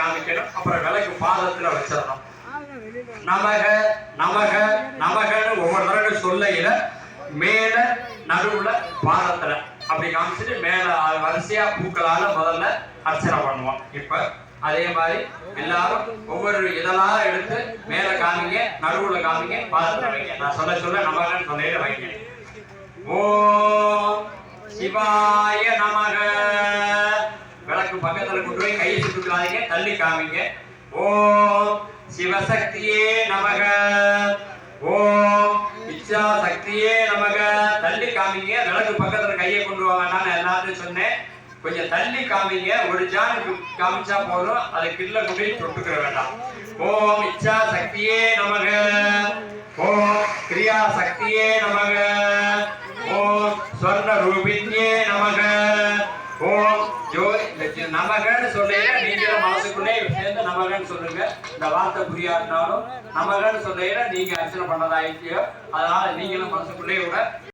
காமிக்கணும். அப்புறம் விளக்கு பாதத்துல வச்சிடணும். நமக நமக நமகன்னு ஒவ்வொரு தடவை சொல்லையில மேல நடுவுல பாதத்துல அப்படி காமிச்சிட்டு மேல வரிசையா பூக்களால முதல்ல அர்ச்சனை பண்ணுவோம். இப்ப அதே மாதிரி எல்லாரும் ஒவ்வொரு இதெல்லாம் எடுத்து மேல காமிங்க, நடுவுல காமிங்க, பாதத்துல வைங்க. நான் சொல்ல சொல்ல நமகன்னு சொன்னையில வைங்க. ஓம் சிவாய நமக. விளக்கு பக்கத்துல கொண்டு போய் கையை சுட்டுக்காதீங்க, தள்ளி காமிங்க. ஓம் சிவசக்தியே நமக. ஓம் இச்சா சக்தியே நமக. தள்ளி காமிங்க. விளக்கு பக்கத்துல கையை கொண்டு வாங்க. நான் எல்லாத்தையும் சொன்னேன், கொஞ்சம் தள்ளி காமிங்க. ஒரு ஜானுக்கு காமிச்சா போதும், அதை கிள்ள கொண்டு தொட்டுக்கிற வேண்டாம். ஓம் இச்சா சக்தியே நமக. ஓம் கிரியா சக்தியே நமக. ஓம் ஸ்வர்ண ரூபிண்யே நமக. ஓம் நமகன்னு சொல்லையில நீங்களும் மனசுக்குள்ளே சேர்ந்து நமகன்னு சொல்லுங்க. இந்த வார்த்தை புரியாதுனாலும் நமகன்னு சொல்லையில நீங்க அர்ச்சனை பண்ணதாயிட்டியோ, அதனால நீங்களும் மனசுக்குள்ளே கூட